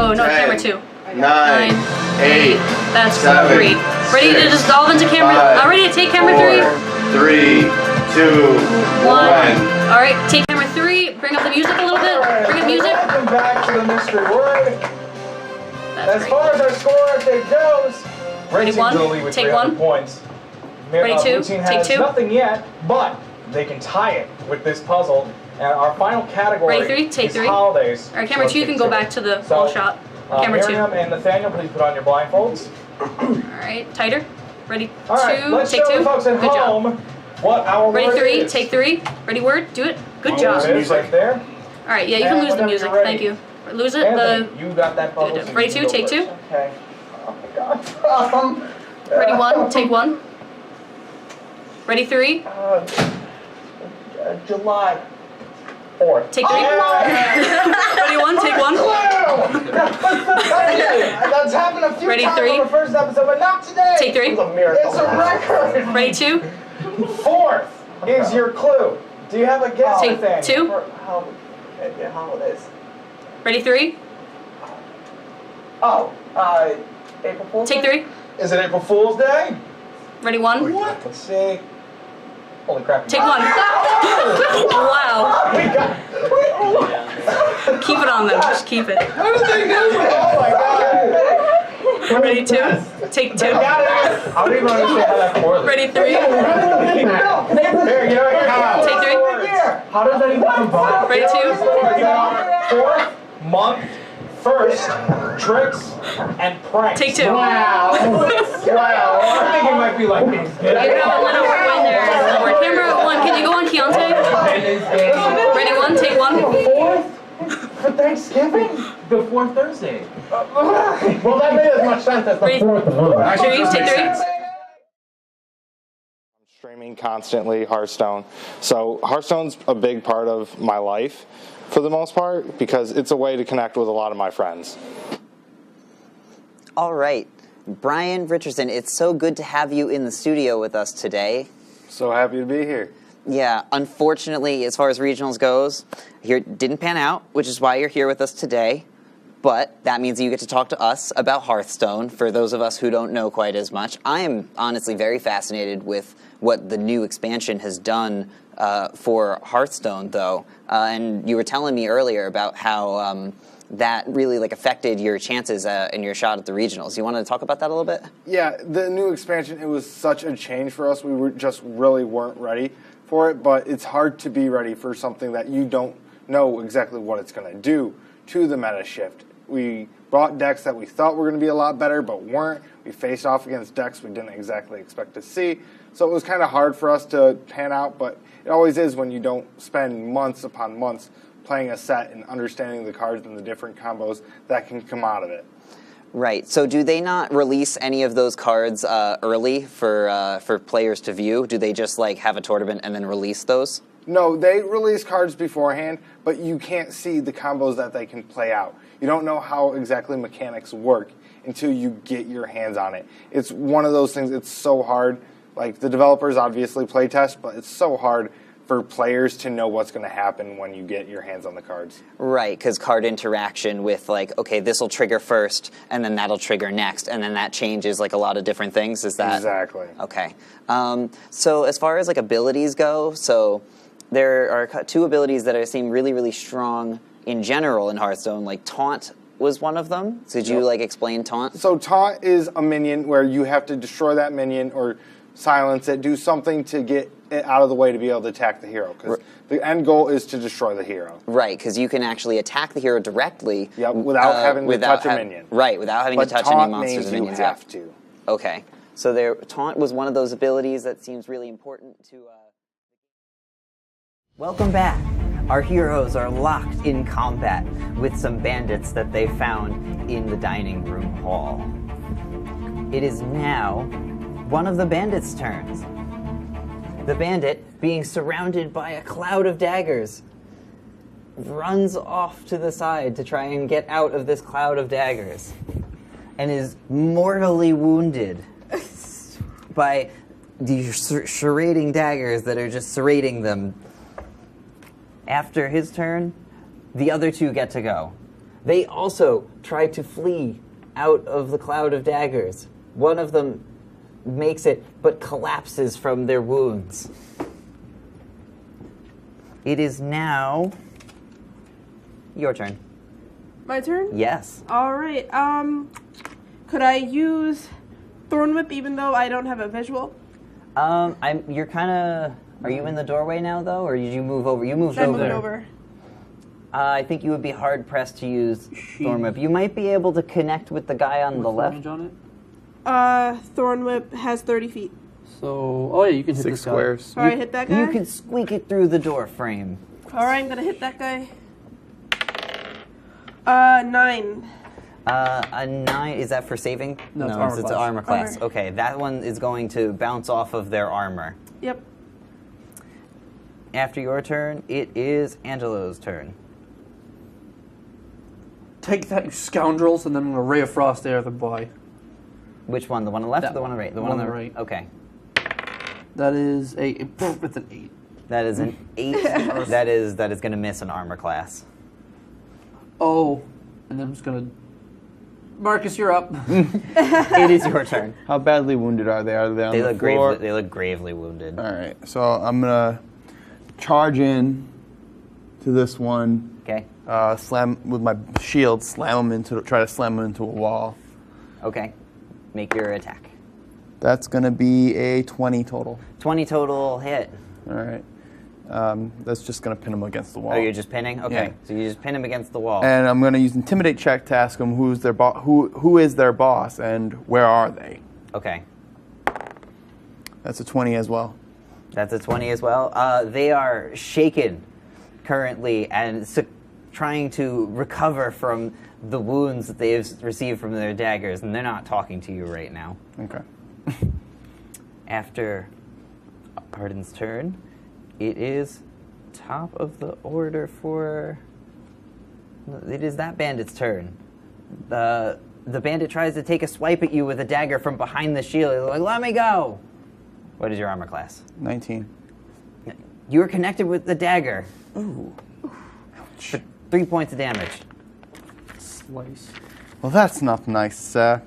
Oh, no, 10, camera 2. 9, 8, That's 7, 3. Ready 6, to dissolve into camera? 5, Ready to take camera 3? 3, 2, 1. Alright, take camera 3. Bring up the music a little bit. Bring up music. Welcome back to the mystery word. That's As great. far as our score update goes, Ready, Racing 1, Julie with take 300 1. points. Ready, 2, Blue team take has 2. nothing yet, but they can tie it with this puzzle. And our final category Ready, 3, take is 3. holidays. Alright, camera 2, you can go back to the So, wall shot. Camera 2. Miriam and Nathaniel, please put on your blindfolds. Alright, tighter. Ready, All right, 2, let's take show 2. the folks at Good job. home what our Ready, word 3, is. take 3. Ready, word, do it. Good job. There it is right there. Alright, yeah, you can And lose the whenever music. you're ready. Thank you. Lose it. Anthony, you got that bubble. Good. So Ready, you can 2, go take 2. first. Okay. Oh my God. Ready, 1, take 1. Ready, 3. July 4th. Take 3. Ready, 1, take 1. That's happened a few Ready, times 3. on the first episode, but not today. Take 3. It's a miracle. It's a record. Ready, 2. 4th is your clue. Do you have a guess? Take Nathaniel, 2. for holidays? Ready, 3. Oh, April Fool's Take Day? 3. Is it April Fool's Day? Ready, 1. What? Let's see. Holy crap. Take 1. Wow. We got. Keep it on them. Just keep it. How did they know? Oh my God. Ready, 2. Take 2. I don't even understand how that correlates. Ready, 3. Here, you know, here. Take 3. How does that even combine? Ready, 2. Fourth month, first, tricks, and pranks. Take 2. Wow. Wow. I think it might be like these. You have a little winner. Camera 1, can you go on Keontae? Ready, 1, take 1. Fourth for Thanksgiving? The fourth Thursday. Well, that made as much sense as the Ready, fourth one. 3, take 3. I'm streaming constantly Hearthstone. So Hearthstone's a big part of my life for the most part because it's a way to connect with a lot of my friends. All right. Brian Richardson, it's so good to have you in the studio with us today. So happy to be here. Yeah, unfortunately, as far as regionals goes, here didn't pan out, which is why you're here with us today. But that means you get to talk to us about Hearthstone, for those of us who don't know quite as much. I am honestly very fascinated with what the new expansion has done for Hearthstone, though. And you were telling me earlier about how that really affected your chances in your shot at the regionals. You want to talk about that a little bit? Yeah, the new expansion, it was such a change for us. We really weren't ready for it, but it's hard to be ready for something that you don't know exactly what it's going to do to the meta shift. We brought decks that we thought were going to be a lot better, but weren't. We faced off against decks we didn't exactly expect to see. So it was kind of hard for us to pan out, but it always is when you don't spend months upon months playing a set and understanding the cards and the different combos that can come out of it. Right. So do they not release any of those cards early for players to view? Do they just have a tournament and then release those? No, they release cards beforehand, but you can't see the combos that they can play out. You don't know how exactly mechanics work until you get your hands on it. It's one of those things, it's so hard. The developers obviously play test, but it's so hard for players to know what's going to happen when you get your hands on the cards. Right, because card interaction with okay, this will trigger first, and then that'll trigger next, and then that changes a lot of different things. Is that exactly? Okay. So as far as abilities go, so there are 2 abilities that seem really, really strong in general in Hearthstone. Taunt was one of them. So could you explain Taunt? So Taunt is a minion where you have to destroy that minion or silence it, do something to get it out of the way to be able to attack the hero. Because the end goal is to destroy the hero. Right, because you can actually attack the hero directly. Yep, without having to touch a minion. Right, without having to touch any monsters or minions. You have to. Okay, so Taunt was one of those abilities that seems really important to... Welcome back. Our heroes are locked in combat with some bandits that they found in the dining room hall. It is now one of the bandits' turns. The bandit, being surrounded by a cloud of daggers, runs off to the side to try and get out of this cloud of daggers and is mortally wounded by these serrating daggers that are just serrating them. After his turn, the other 2 get to go. They also try to flee out of the cloud of daggers. One of them makes it, but collapses from their wounds. It is now your turn. My turn? Yes. All right. Could I use Thorn Whip even though I don't have a visual? You're kind of. Are you in the doorway now, though, or did you move over? You moved I'm over. moving over. I think you would be hard pressed to use Thorn Whip. You might be able to connect with the guy on the left. On it? Thorn Whip has 30 feet. So, oh yeah, you can hit 6 this guy. squares. All right, hit that guy. You can squeak it through the door frame. All right, I'm gonna hit that guy. 9. A 9, is that for saving? No, it's armor it's class. armor class. Armor. Okay, that one is going to bounce off of their armor. Yep. After your turn, it is Angelo's turn. Take that, you scoundrels, and then I'm going to Ray of Frost there the boy. Which one? The one on the left That or the one on the one. right? The one on the right. Okay. That is it's an 8. That is an 8. that is going to miss an armor class. Oh, and then I'm just going to... Marcus, you're up. It is your turn. How badly wounded are they? Are they on They the look floor? they look gravely wounded. All right, so I'm gonna charge in to this one. Okay. Slam with my shield. Try to slam him into a wall. Okay. Make your attack. That's gonna be a 20 total. 20 total hit. All right. That's just gonna pin him against the wall. Oh, you're just pinning? Okay. Yeah. So you just pin him against the wall. And I'm gonna use intimidate check to ask them who is their boss and where are they. Okay. That's a 20 as well. That's a 20 as well. They are shaken currently and trying to recover from the wounds that they've received from their daggers, and they're not talking to you right now. Okay. After Arden's turn, it is top of the order for... It is that bandit's turn. The bandit tries to take a swipe at you with a dagger from behind the shield. He's like, let me go! What is your armor class? 19. You are connected with the dagger. Ooh. For 3 points of damage. Slice. Well, that's not nice, sir.